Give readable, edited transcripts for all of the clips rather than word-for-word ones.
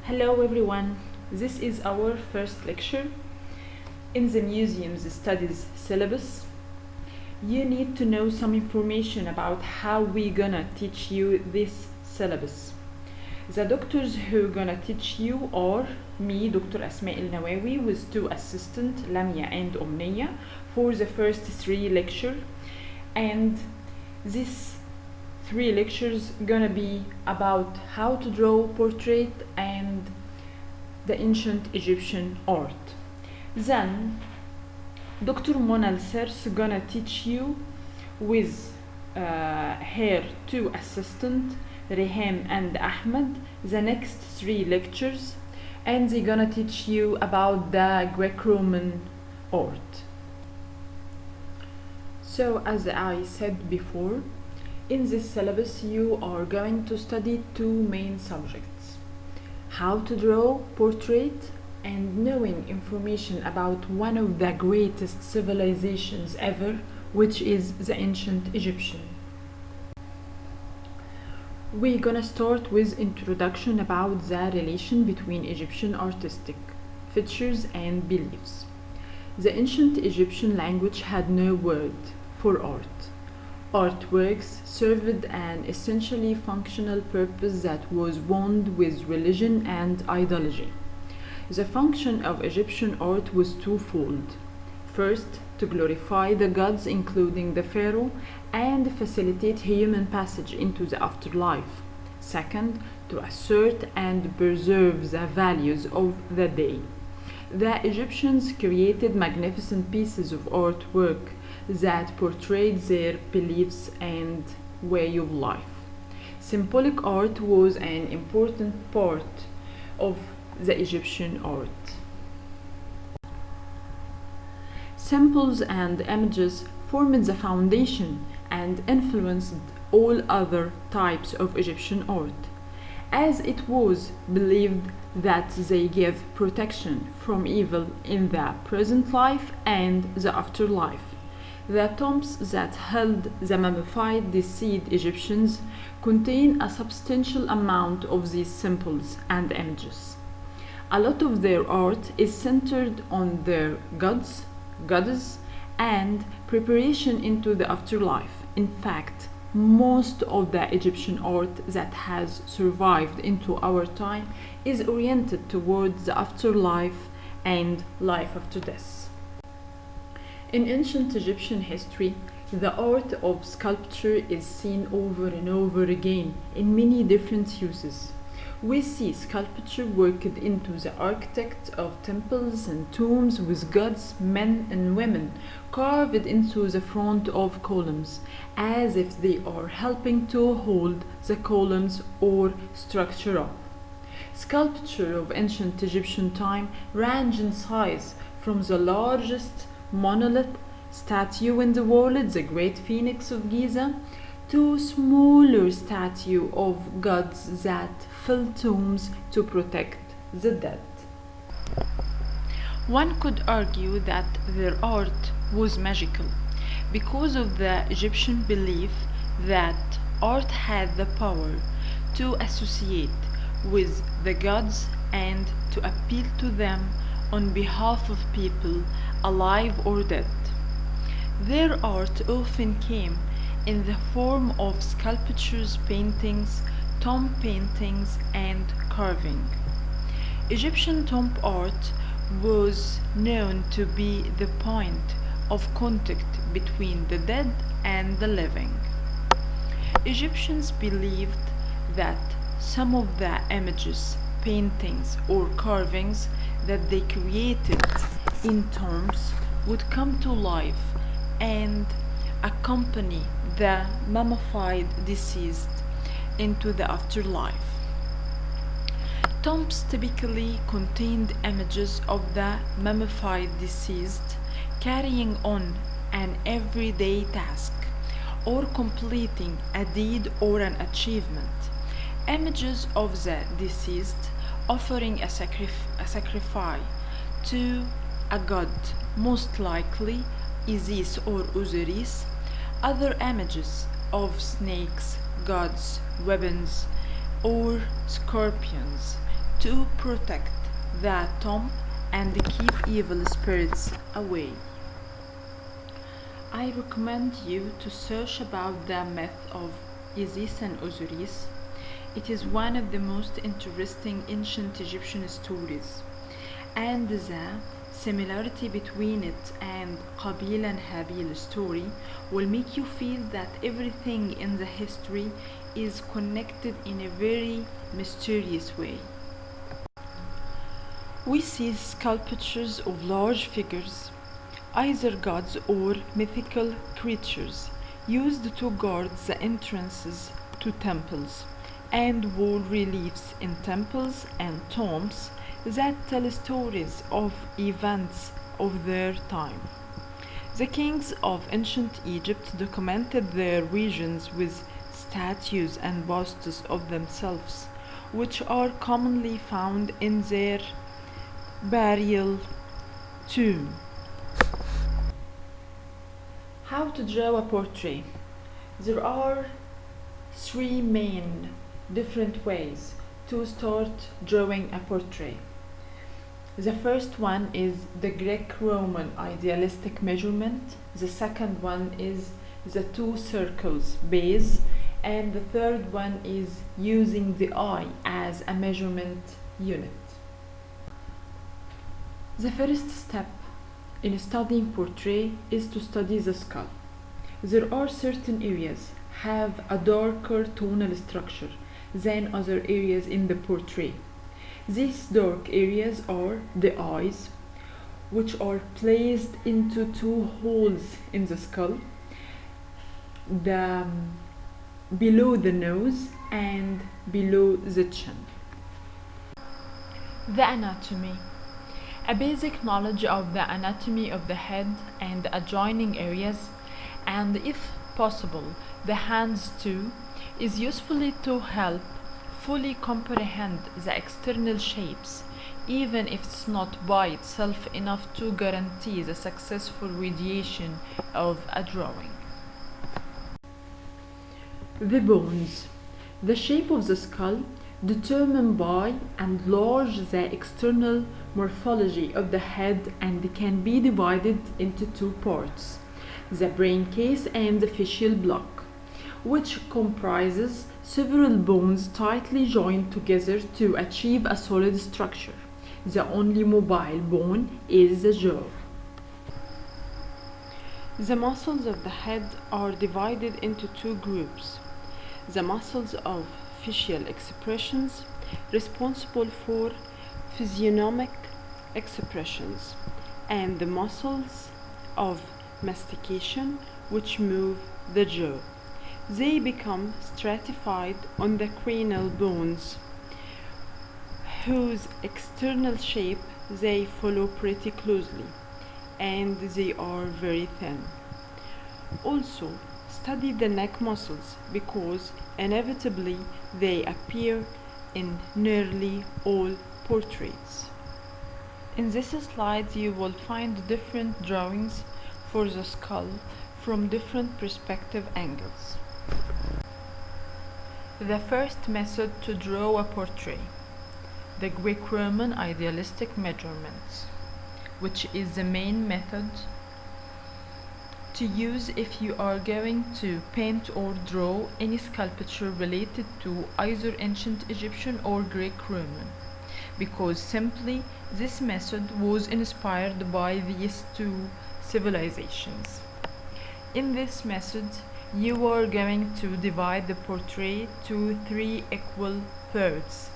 Hello everyone, this is our first lecture in the museum's studies syllabus. You need to know some information about how we're gonna teach you this syllabus. The doctors who gonna teach you are me, Dr. Asma El Nawawi, with two assistants, Lamia and Omnia, for the first three lectures. And this three lectures gonna be about how to draw portrait and the ancient Egyptian art. Then Dr. Mona Al-Sers gonna teach you with her two assistants, Reham and Ahmed, the next three lectures, and they're gonna teach you about the Greek-Roman art. So as I said before, in this syllabus you are going to study two main subjects: how to draw portrait and knowing information about one of the greatest civilizations ever, which is the ancient Egyptian. We're gonna start with introduction about the relation between Egyptian artistic features and beliefs. The ancient Egyptian language had no word for art. Artworks served an essentially functional purpose that was bound with religion and ideology. The function of Egyptian art was twofold. First, to glorify the gods, including the pharaoh, and facilitate human passage into the afterlife. Second, to assert and preserve the values of the day. The Egyptians created magnificent pieces of artwork that portrayed their beliefs and way of life. Symbolic art was an important part of the Egyptian art. Symbols and images formed the foundation and influenced all other types of Egyptian art, as it was believed that they give protection from evil in the present life and the afterlife. The tombs that held the mummified deceased Egyptians contain a substantial amount of these symbols and images. A lot of their art is centered on their gods, goddess, and preparation into the afterlife. In fact, most of the Egyptian art that has survived into our time is oriented towards the afterlife and life after death. In ancient Egyptian history, the art of sculpture is seen over and over again in many different uses. We see sculpture worked into the architecture of temples and tombs with gods, men and women carved into the front of columns, as if they are helping to hold the columns or structure up. Sculpture of ancient Egyptian time ranged in size from the largest monolith statue in the world, the Great Phoenix of Giza, to smaller statue of gods that filled tombs to protect the dead. One could argue that their art was magical because of the Egyptian belief that art had the power to associate with the gods and to appeal to them on behalf of people alive or dead. Their art often came in the form of sculptures, paintings, tomb paintings, and carving. Egyptian tomb art was known to be the point of contact between the dead and the living. Egyptians believed that some of the images, paintings, or carvings that they created in tombs would come to life and accompany the mummified deceased into the afterlife. Tombs typically contained images of the mummified deceased carrying on an everyday task or completing a deed or an achievement. Images of the deceased offering a sacrifice to a god, most likely Isis or Osiris. Other images of snakes, gods, weapons, or scorpions to protect the tomb and keep evil spirits away. I recommend you to search about the myth of Isis and Osiris. It is one of the most interesting ancient Egyptian stories, and the similarity between it and Qabil and Habil story will make you feel that everything in the history is connected in a very mysterious way. We see sculptures of large figures, either gods or mythical creatures, used to guard the entrances to temples, and wall reliefs in temples and tombs that tell stories of events of their time. The kings of ancient Egypt documented their regions with statues and busts of themselves, which are commonly found in their burial tomb. How to draw a portrait? There are three main different ways to start drawing a portrait. The first one is the Greek-Roman idealistic measurement. The second one is the two circles base, and the third one is using the eye as a measurement unit. The first step in studying portrait is to study the skull. There are certain areas have a darker tonal structure than other areas in the portrait. These dark areas are the eyes, which are placed into two holes in the skull, below the nose and below the chin. The anatomy. A basic knowledge of the anatomy of the head and adjoining areas, and if possible the hands too, is useful to help fully comprehend the external shapes, even if it's not by itself enough to guarantee the successful radiation of a drawing. The bones. The shape of the skull determined by and enlarge the external morphology of the head and can be divided into two parts, the brain case and the facial block, which comprises several bones tightly joined together to achieve a solid structure. The only mobile bone is the jaw. The muscles of the head are divided into two groups: the muscles of facial expressions, responsible for physiognomic expressions, and the muscles of mastication, which move the jaw. They become stratified on the cranial bones, whose external shape they follow pretty closely, and they are very thin. Also, study the neck muscles because inevitably they appear in nearly all portraits. In this slide you will find different drawings for the skull from different perspective angles. The first method to draw a portrait, the Greek-Roman idealistic measurements, which is the main method to use if you are going to paint or draw any sculpture related to either ancient Egyptian or Greek-Roman, because simply this method was inspired by these two civilizations. In this method, you are going to divide the portrait to 3 equal thirds.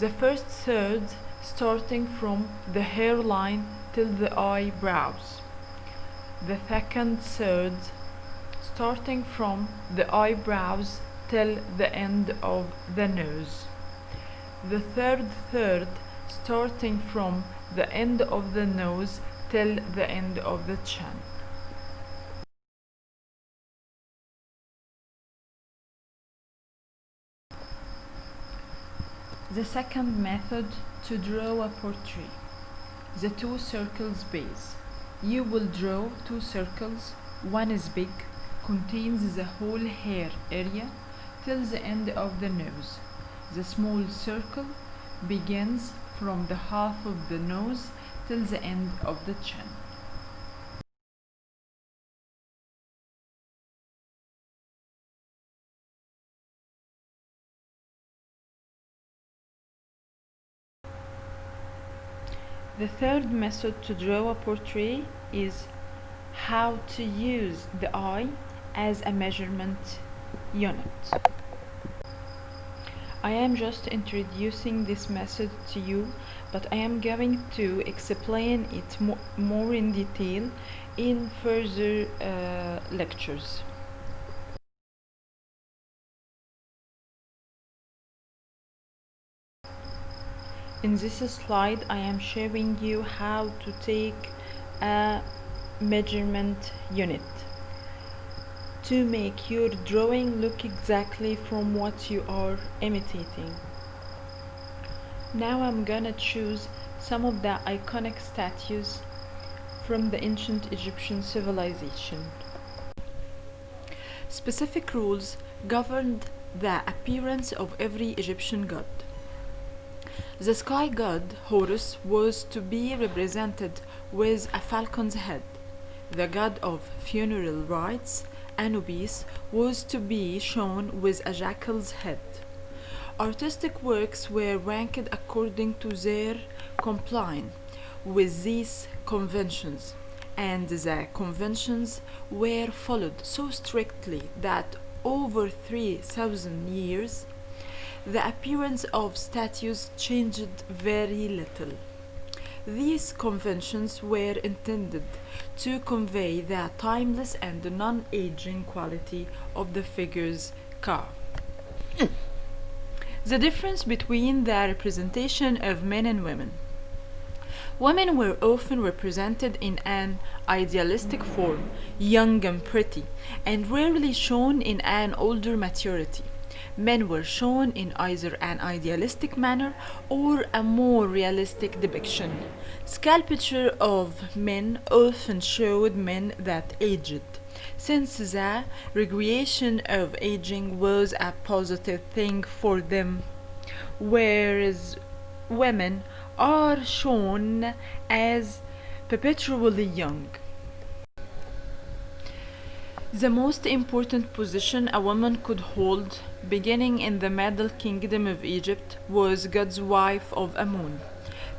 The first third starting from the hairline till the eyebrows. The second third starting from the eyebrows till the end of the nose. The third third starting from the end of the nose till the end of the chin. The second method to draw a portrait, the 2 circles base. You will draw 2 circles. One is big, contains the whole hair area till the end of the nose. The small circle begins from the half of the nose till the end of the chin. The third method to draw a portrait is how to use the eye as a measurement unit. I am just introducing this method to you, but I am going to explain it more in detail in further lectures. In this slide, I am showing you how to take a measurement unit to make your drawing look exactly from what you are imitating. Now I'm gonna choose some of the iconic statues from the ancient Egyptian civilization. Specific rules governed the appearance of every Egyptian god. The sky god Horus was to be represented with a falcon's head. The god of funeral rites Anubis was to be shown with a jackal's head. Artistic works were ranked according to their compliance with these conventions, and the conventions were followed so strictly that over 3,000 years the appearance of statues changed very little. These conventions were intended to convey the timeless and non-aging quality of the figures carved. The difference between the representation of men and women. Women were often represented in an idealistic form, young and pretty, and rarely shown in an older maturity. Men were shown in either an idealistic manner or a more realistic depiction. Sculpture of men often showed men that aged, since the recreation of aging was a positive thing for them, whereas women are shown as perpetually young. The most important position a woman could hold, beginning in the Middle Kingdom of Egypt, was God's wife of Amun.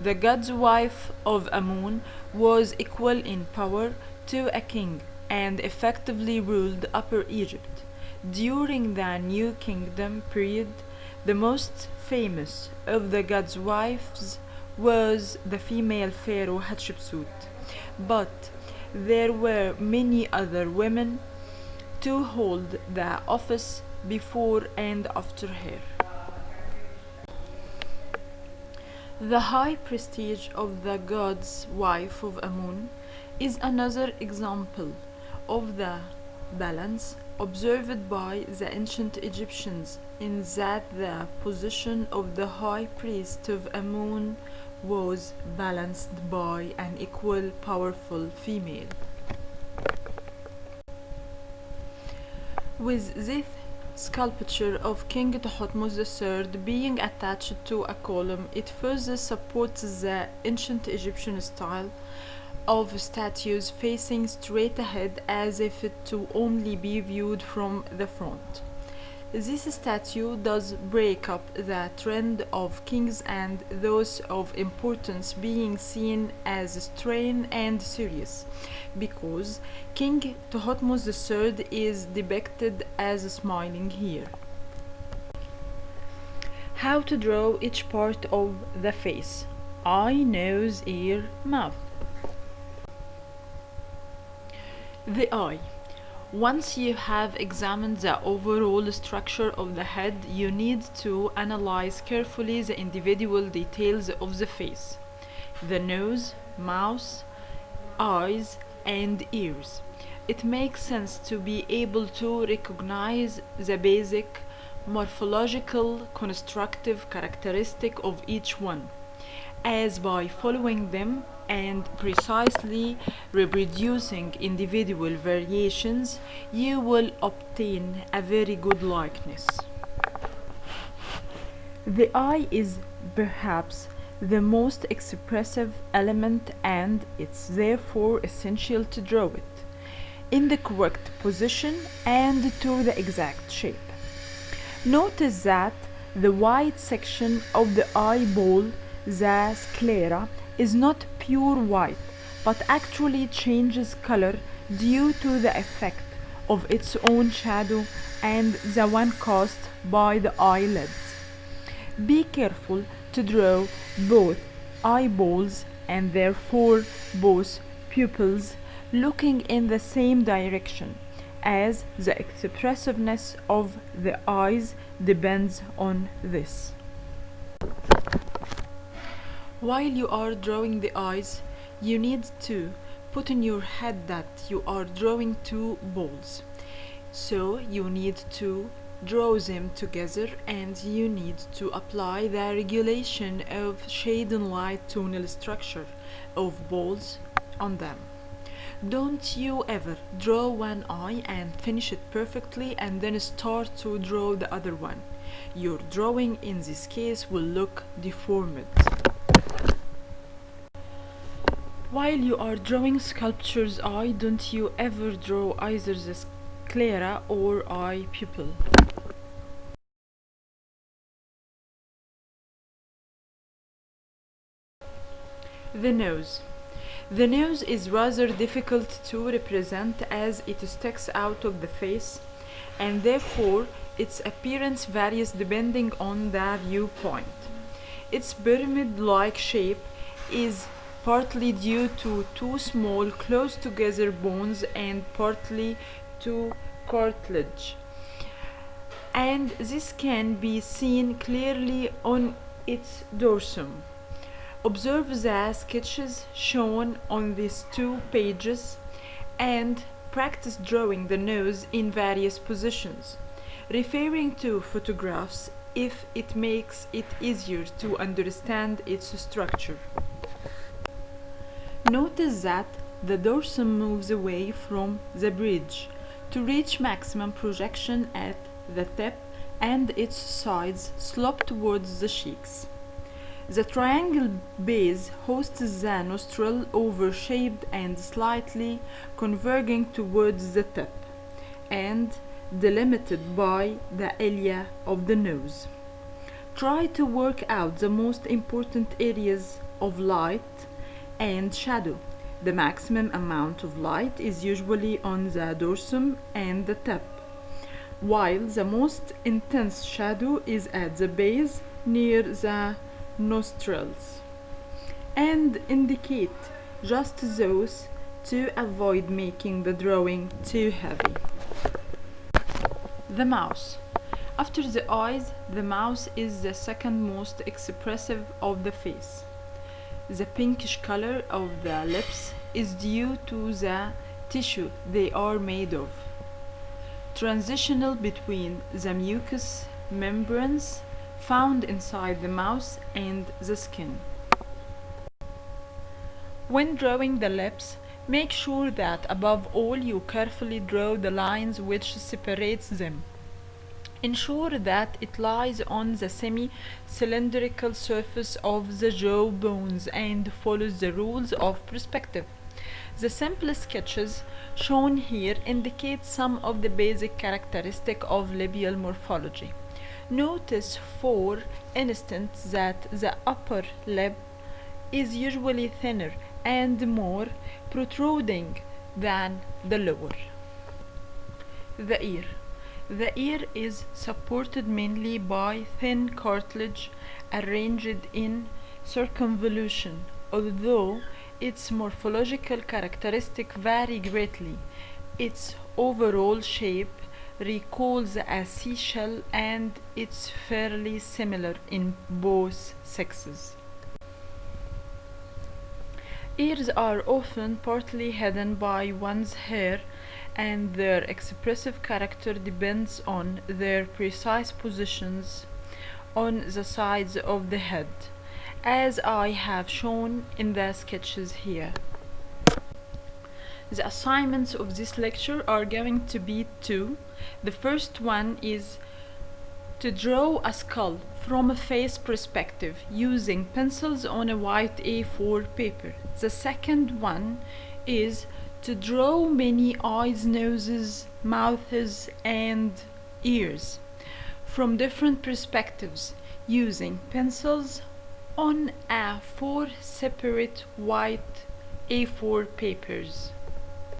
The God's wife of Amun was equal in power to a king and effectively ruled Upper Egypt. During the New Kingdom period, the most famous of the God's wives was the female pharaoh Hatshepsut, but there were many other women to hold the office before and after her. The high prestige of the god's wife of Amun is another example of the balance observed by the ancient Egyptians, in that the position of the high priest of Amun was balanced by an equal powerful female. With this sculpture of King Thutmose III being attached to a column, it further supports the ancient Egyptian style of statues facing straight ahead, as if it to only be viewed from the front. This statue does break up the trend of kings and those of importance being seen as stern and serious, because King Thutmose III is depicted as smiling here. How to draw each part of the face: eye, nose, ear, mouth. The eye. Once you have examined the overall structure of the head, you need to analyze carefully the individual details of the face: the nose, mouth, eyes, and ears. It makes sense to be able to recognize the basic morphological constructive characteristic of each one, as by following them and precisely reproducing individual variations, you will obtain a very good likeness. The eye is perhaps the most expressive element, and it's therefore essential to draw it in the correct position and to the exact shape. Notice that the white section of the eyeball, the sclera, is not pure white, but actually changes color due to the effect of its own shadow and the one cast by the eyelids. Be careful to draw both eyeballs and therefore both pupils looking in the same direction, as the expressiveness of the eyes depends on this. While you are drawing the eyes, you need to put in your head that you are drawing two balls. So you need to draw them together, and you need to apply the regulation of shade and light tonal structure of balls on them. Don't you ever draw one eye and finish it perfectly and then start to draw the other one. Your drawing in this case will look deformed. While you are drawing sculpture's eye, don't you ever draw either the sclera or eye pupil. The nose. The nose is rather difficult to represent as it sticks out of the face, and therefore its appearance varies depending on the viewpoint. Its pyramid-like shape is partly due to two small close together bones and partly to cartilage, and this can be seen clearly on its dorsum. Observe the sketches shown on these two pages and practice drawing the nose in various positions, referring to photographs if it makes it easier to understand its structure. Notice that the dorsum moves away from the bridge to reach maximum projection at the tip, and its sides slope towards the cheeks. The triangle base hosts the nostril, oval-shaped and slightly converging towards the tip, and delimited by the area of the nose. Try to work out the most important areas of light and shadow. The maximum amount of light is usually on the dorsum and the tip, while the most intense shadow is at the base near the nostrils, and indicate just those to avoid making the drawing too heavy. The mouth. After the eyes, the mouth is the second most expressive of the face. The pinkish color of the lips is due to the tissue they are made of, transitional between the mucous membranes found inside the mouth and the skin. When drawing the lips, make sure that above all you carefully draw the lines which separates them. Ensure that it lies on the semi-cylindrical surface of the jaw bones and follows the rules of perspective. The simple sketches shown here indicate some of the basic characteristics of labial morphology. Notice, for instance, that the upper lip is usually thinner and more protruding than the lower. The ear. The ear is supported mainly by thin cartilage arranged in circumvolution, although its morphological characteristics vary greatly. Its overall shape recalls a seashell, and it's fairly similar in both sexes. Ears are often partly hidden by one's hair, and their expressive character depends on their precise positions on the sides of the head, as I have shown in the sketches here. The assignments of this lecture are going to be two. The first one is to draw a skull from a face perspective using pencils on a white A4 paper. The second one is to draw many eyes, noses, mouths, and ears from different perspectives using pencils on a 4 separate white A4 papers.